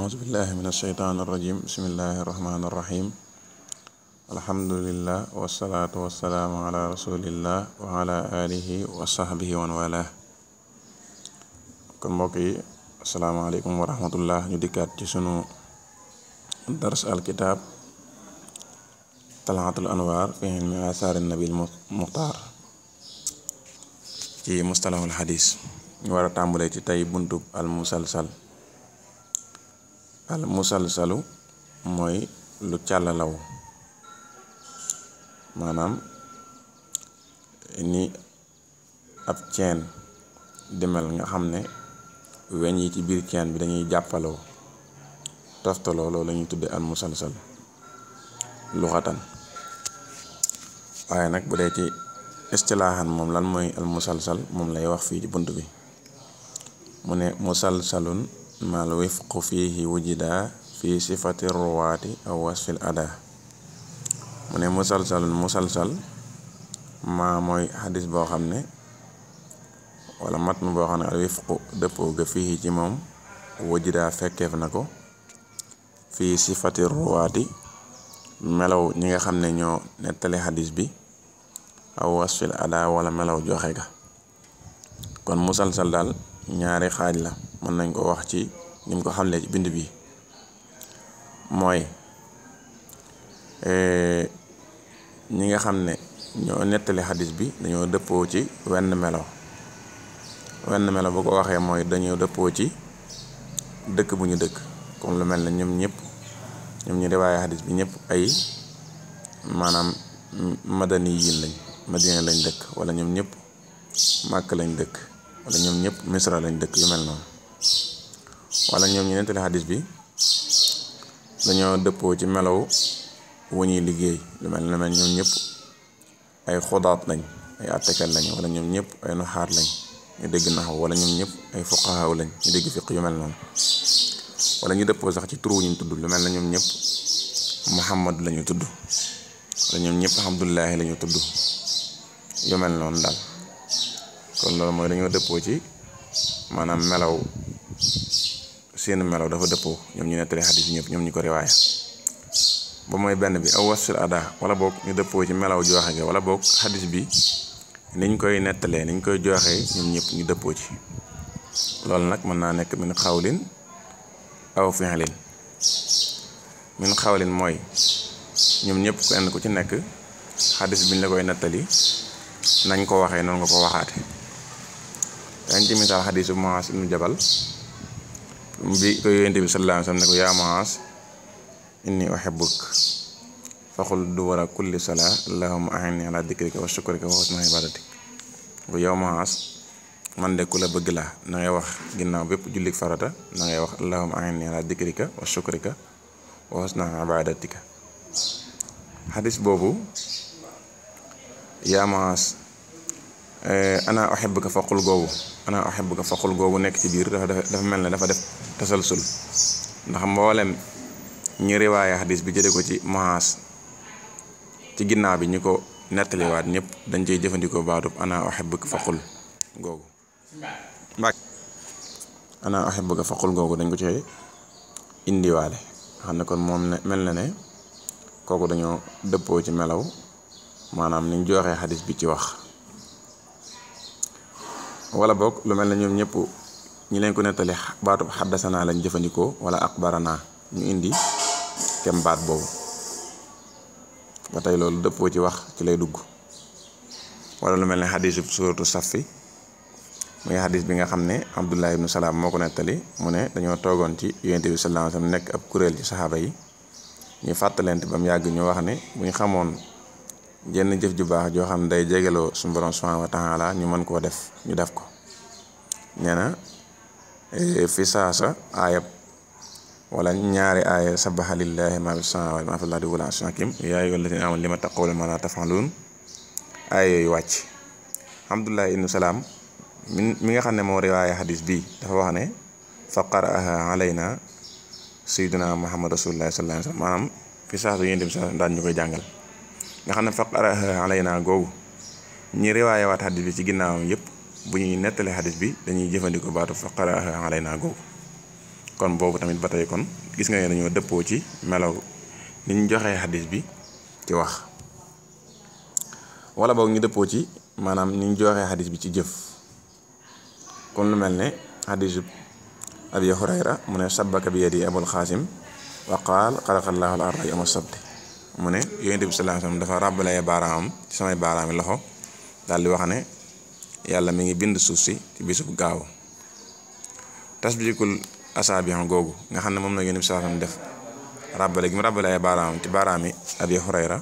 أعوذ بالله من الشيطان الرجيم بسم الله الرحمن الرحيم الحمد لله والصلاة والسلام على رسول الله وعلى آله وصحبه ومن والاه kon mbokk yi asalaamaaleykum wa rahmatullah ñu dikkaat ci sunu dars alkitab talaatul anwaar fi ilmi asaari nabil muxtaar ci mustalahul xadis ñu war a tàmbalee ci tey buntub al musalsalu mooy lu càllalaw maanaam ni ab ceen di mel nga xam ne weñ yi ci biir ceen bi dañuy jàppaloo toftaloo loolu la ñuy tudde al musalsal luxatan waaye nag bu dee ci istilaahan moom lan mooy al musalsal moom lay wax fii ci bunt bi mu ne musalsalun mal wifqu fihi wujida fi sifati ruwaati aw wasfil ada mu ne musalsal maa mooy xadis boo xam ne wala matn boo xam ne al wifqu dëppoo ga fii ci moom wujida fekkeef na ko fi sifati ruwaati melaw ñi nga xam ne ñoo nettali xadis bi aw wasfil ada wala melaw joxe ga kon musalsal daal ñaari xaaj la mën nañ ko wax ci ni mu ko xamlee ci bind bi mooy ñi nga xam ne ñoo nettali xadis bi dañoo dëppoo ci wenn melo bu ko waxee mooy dañoo dëppoo ci dëkk bu ñu dëkk comme lu mel ne ñoom ñu riwaaye xadis bi ñëpp ay maanaam madani yiin lañ madina lañ dëkk wala ñoom ñëpp màkk lañ dëkk wala ñoom ñëpp misra lañ dëkk yu mel noonu wala ñoom ñu nettali xadis bi dañoo dëppoo ci melaw wu ñuy liggéey lu mel ne ñoom ñëpp ay xudaat lañ ay attekat lañ wala ñoom ñëpp ay nuxaat lañ ñu dégg naxaw wala ñoom ñëpp ay fuqahaa lañ ñu dégg fiq yu mel noonu wala ñu dëppoo sax ci turu ñu tudd lu mel ne ñoom ñëpp Muhammad lañu tudd wala ñoom ñëpp Abdullahi lañu tudd yu mel noonu daal kon loolu mooy dañoo dëppoo ci maanaam melaw seen melaw dafa dëppoo ñoom ñu nettali xadis yi ñëpp ñoom ñu ko riwaaya ba mooy benn bi aw wasfil ada wala boog ñu dëppoo ci melaw joxe ga wala boog xadis bi niñ koy nettalee niñ koy joxee ñoom ñëpp ñu dëppoo ci loolu nag mën naa nekk min xawlin aw fi'lin min xawlin mooy ñoom ñëpp kenn ku ci nekk xadis biñ la koy nettali nañ ko waxee noonu nga ko waxaate dañ ci misaal xadisu Muaaz ibnu Jabal bi ko Yonent bi sallallahu alayhi wa sallam ne ko yaa Muaaz inni uhibbuk faqul dubura kulli salaa allahumma a'inni ala dikrika wa shukrika wa husni ibadatik bu yow Muaaz man de ku la bëgg laa na ngay wax ginnaaw bépp jullik farata na ngay wax allahumma a'inni ala dikrika wa shukrika wa husni ibadatika xadis boobu yaa Muaaz ana uhibbuka faqul googu nekk ci biir dafa mel ne dafa def tasalsul ndax mboolem ñi riwaaya xadis bi jële ko ci Muaaz ci ginnaaw bi ñi ko nettaliwaat ñëpp dañ cey jëfandikoo baatub ana uhibbuka faqul googu dañ ko cey indiwaale xam ne kon moom mel na ne kooku dañoo dëppoo ci melaw maanaam niñ joxee xadis bi ci wax wala boog lu mel ne ñoom ñëpp ñi leen ko nettali baatub xaddasanaa lañ jëfandikoo wala axbaranaa ñu indi kem baat boobu ba tey loolu dëppoo ci wax ci lay dugg wala lu mel ne xadisu suuratu Saffi muy xadis bi nga xam ne Abdullah ibnu Salaam moo ko nettali mu ne dañoo toogoon ci Yonent bi sallallahu alayhi wa sallam nekk ab kuréel ci saxaaba yi ñu fàttalente ba mu yàgg ñu wax ne bu ñu xamoon jenn jëf ju baax joo xam ne day jegeloo suñu borom subhanahu wa taala ñu mën koo def ñu def ko nee na fi saasa aayab wala ñaari aaya sabaha lillahi ma fi samawati ma fi lardi wala hakim yaa ayyuhal lazina amanu lima taquluna ma la taf'alun aaya yooyu wàcc Abdullah ibnu Salaam mi nga xam ne moo riwaaya xadis bii dafa wax ne fa qara'aha alayna sayyiduna Muhammad rasulullah sallallahu alayhi wa sallam maanaam fi saasa yéen dem sa daan ñu koy jàngal nga xam ne fa qara'aha alayna googu ñi riwaaya waat xadis bi ci ginnaawam yëpp bu ñuy nettali xadis bi dañuy jëfandikoo baatu fa qara'aha alayna googu kon boobu tamit ba tey kon gis nga ne dañoo dëppoo ci melaw ni ñu joxee xadis bi ci wax wala boog ñu dëppoo ci maanaam ni ñu joxee xadis bi ci jëf kon lu mel ne xadisu abi hurayra mu ne sabbaka bi yadi abul xaasim wa qaal xalaqallaahu al arda yawma sabti mu ne yonent bi sallallahu alayhi wasallam dafa ràbbalee baaraamam ci samay baaraami loxo daal di wax ne yàlla mi ngi bind suuf si ci bisub gaaw tasbikul asaabihan googu nga xam ne moom la yonent bi sallallahu alayhi wasallam def ràbbale gi mu ràbbale ay baaraamam ci baaraami abi hurayra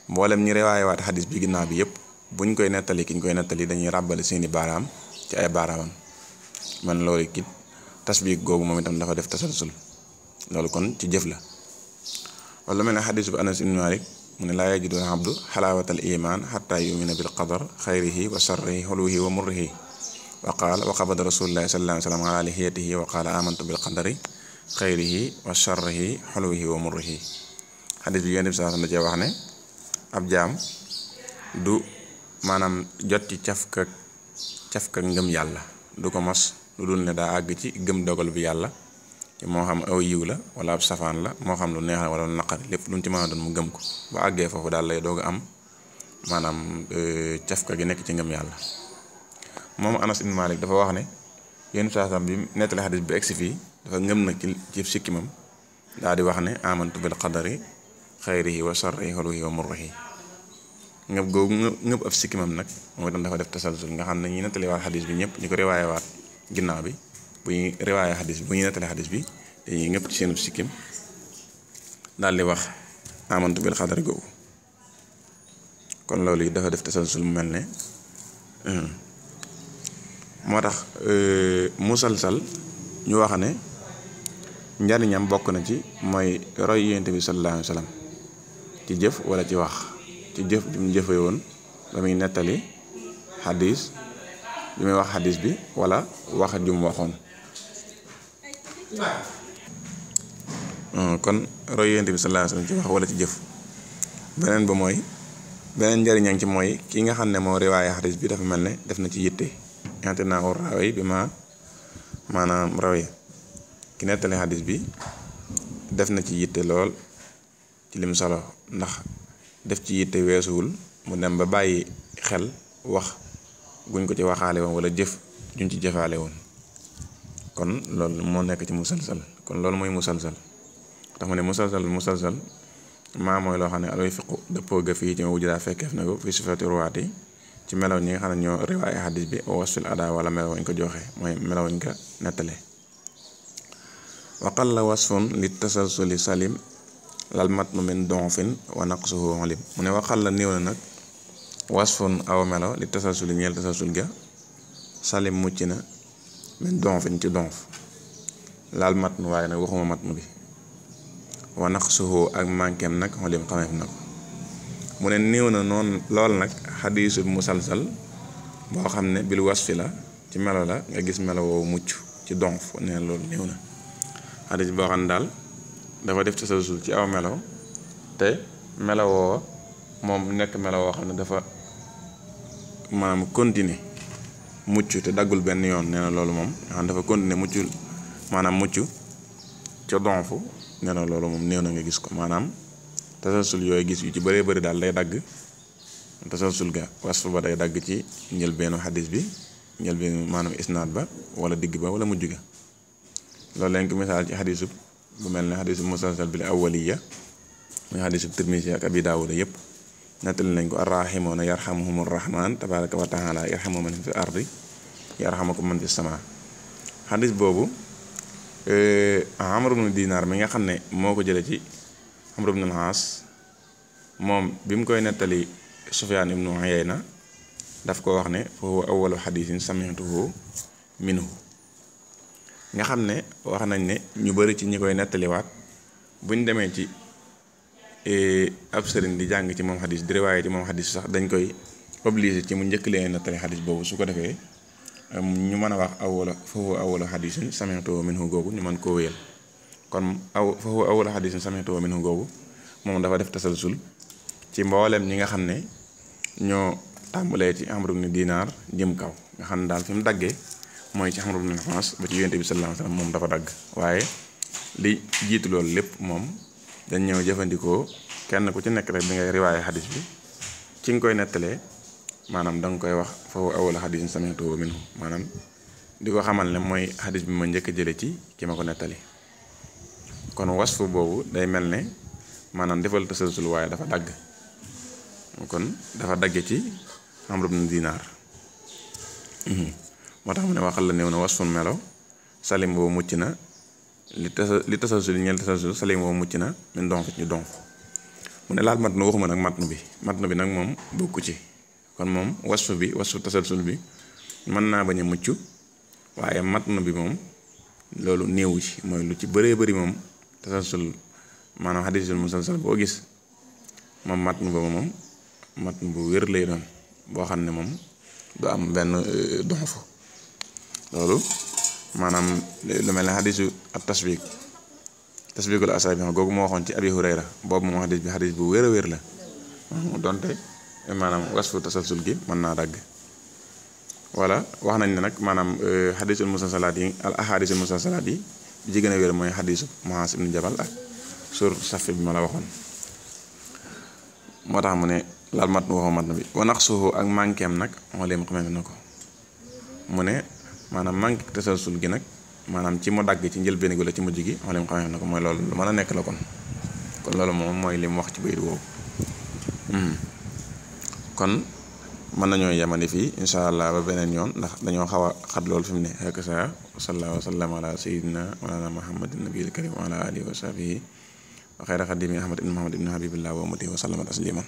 mboolem ñi riwaayewaat xadis bi ginnaaw bi yëpp buñ koy nettali ki ñu koy nettali dañuy ràbbale seeni baaraam ci ay baaraamam man loolu kit tasbik googu moom itam dafa def tasalsul loolu kon ci jëf la wala mel ne xadis bu Anas ibn Malik mu ne laa yajidu al-abdu xalaawatal iman xataa yumina bil qadar xayrihi wa sharrihi xuluhi wa murrihi wa qaala wa qabada rasulullahi sallallahu alayhi wa sallam ala lihiyatihi wa qaala amantu bil qadari xayrihi wa sharrihi xuluhi wa murrihi xadis bi yonent bi sallallahu alayhi wa sallam da cee wax ne ab jaam du maanaam jot ci cafka ngëm yàlla du ko mos lu dul ne daa àgg ci gëm dogal bi yàlla moo xam aw yiw la wala ab safaan la moo xam lu neex la wala lu naqari lépp lu mu ci mën a doon mu gëm ko ba àggee foofu daal lay doog a am maanaam cafka gi nekk ci ngëm yàlla moom Anas ibn Malik dafa wax ne yéen saasam bi nettali xadis bi egsi fii dafa ngëm nag ci sikkimam daal di wax ne amantu bil qadari xayrihi wa sharrihi xuluhi wa murrihi ngëb googu ngëb ab sikkimam nag mooy itam dafa def tasalsul nga xam ne ñi nettali waat xadis bi ñëpp ñu ko riwaaye waat ginnaaw bi bu ñuy riwaaye xadis bi bu ñuy nettali xadis bi dañuy ngëpp ci seenub sikkim daal di wax amantu bil qadari googu kon loolu yi dafa def tasalsul mu mel ne moo tax musalsal ñu wax ne njariñam bokk na ci mooy roy yonent bi sallallahu alayhi wa sallam ci jëf wala ci wax ci jëf bi mu jëfee woon ba muy nettali xadis bi muy wax xadis bi wala wax ju mu waxoon kon roy yonent bi sallallahu alayhi wa sallam ci wax wala ci jëf beneen ba mooy beneen njariñam ci mooy ki nga xam ne moo riwaaye xadis bi dafa mel ne def na ci yitte ñaante naa ko rawee bi maanaam rawee ki nettali xadis bi def na ci yitte lool ci lim solo ndax def ci yitte weesuwul mu dem ba bàyyi xel wax guñ ko ci waxaale woon wala jëf juñ ci jëfaale woon kon loolu moo nekk ci musalsal kon loolu mooy musalsal tax mu ne musalsal maa mooy loo xam ne alooy fiqu dëppoo ga fii ci ma wujjudaa fekkeef na ko fi sifati ruwaati ci melaw ñi nga xam ne ñoo riwaaye xadis bi wasfil ada wala melaw wañ ko joxe mooy melaw wañ ko nettale waqal la wasfun li tasalsuli salim lal matnu min donfin wa naqsuhu xolim mu ne waqal la néew na nag wasfun aw melaw li tasalsuli ñeel tasalsul ga salim mucc na min donfin ci donf laal matnu waaye nag waxuma matnu bi wa naqsuhu ak mankeem nag xolim xameef na ko mu ne néew na noonu lool nag xadiisul musalsal boo xam ne bil wasfi la ci melo la nga gis melo woowu mucc ci donf nee na loolu néew na xadiis boo xam ne daal dafa def tasalsul ci aw melo te melo woo moom nekk melo woo xam ne dafa maanaam continuer mucc te daggul benn yoon nee na loolu moom nga xam dafa continuer mucc maanaam mucc ca donf nee na loolu moom néew na nga gis ko maanaam tasalsul yooyu gis yu ci bëree bëri daal day dagg tasalsul ga wasfu ba day dagg ci njëlbeenu xadis bi njëlbeenu maanaam isnaad ba wala digg ba wala mujj ga loolu lañ ko misaal ci xadisub bu mel ne xadisub musalsal bil awwaliya muy xadisub Tirmisi ak Abi Daawuda yëpp nettali nañ ko arrahimuuna yarhamuhumur rahmaan tabaaraka wa taala yarhamu man fi ardi yarhamukum man fi sama xadis boobu Amr ibn Dinaar mi nga xam ne moo ko jële ci Amr ibn al-Aas moom bi mu koy nettali Sufyaan ibnu Uyayna daf ko wax ne fa huwa awwalu xadiisin sami'tuhu minhu nga xam ne wax nañ ne ñu bari ci ñi koy nettaliwaat buñ demee ci ab sëriñ di jàng ci moom xadis di riwaaye ci moom xadis sax dañ koy obligé ci mu njëkk leen nettali xadis boobu su ko defee ñu mën a wax fa huwa awwalu xadiisin sami'tuhu minhu googu ñu mën koo wéyal kon fa huwa awwalu xadiisin sami'tuhu minhu googu moom dafa def tasalsul ci mboolem ñi nga xam ne ñoo tàmbalee ci Amr ibn Dinaar jëm kaw nga xam ne daal fi mu daggee mooy ci Amr ibn al-As ba ci Yonent bi sallallahu alayhi wasallam moom dafa dagg waaye li jiitu loolu lépp moom dañ ñëw jëfandikoo kenn ku ci nekk rek bi ngay riwaaye xadis bi ci nga koy nettalee maanaam da nga koy wax foofu awwala xadisin sami'tuhu minhu maanaam di ko xamal ne mooy xadis bi ma njëkk a jële ci ki ma ko nettali kon wasfu boobu day mel ne maanaam defal tasalsul waaye dafa dagg kon dafa dagge ci Amr ibn Dinar moo tax mu ne waxal la néew na wasfun melo salim boobu mucc na li tasalsul ñeel tasalsul salim boobu mucc na min donf ñu donf mu ne laal mat nu waxuma nag matnu bi nag moom bokku ci kon moom wasfu tasalsul bi mën naa bañ a mucc waaye matnu bi moom loolu néewu ci mooy lu ci bëree bëri moom tasalsul maanaam hadisul musalsal boo gis moom matnu boobu moom matnu bu wér lay doon boo xam ne moom du am benn donfu loolu maanaam lu mel ne hadisu ak tasbikul asaabi googu moo waxoon ci Abi Hurayra boobu moom hadis bu wér a wér la donte maanaam wasfu tasalsul gi mën naa dagg wala wax nañ ne nag maanaam hadisul musalsalaat yi al ahadisul musalsalaat yi bi ci gën a wér mooy hadisu Muaaz ibn Jabal ak sur safi bi ma la waxoon moo tax mu ne laal mat nu waxoo mat na bi wa naqsuhu ak manquéem nag moo leen xamee na ko mu ne maanaam manqué tasalsul gi nag maanaam ci mu dagg ci njëlbéen gi la ci mujj gi moo leen xamee na ko mooy loolu lu mën a nekk la kon loolu moom mooy li mu wax ci bayit woowu kon mën nañoo yemani fii incha allah ba beneen yoon ndax dañoo xaw a xat loolu fi mu ne ak sa sallallahu wa sallam ala sayyidina walana muhammadin nabiyil karim wa ala alihi wa sahbihi wa xayra xadimi ahmad ibn muhammad ibn habibillah wa umatihi wa sallama tasliman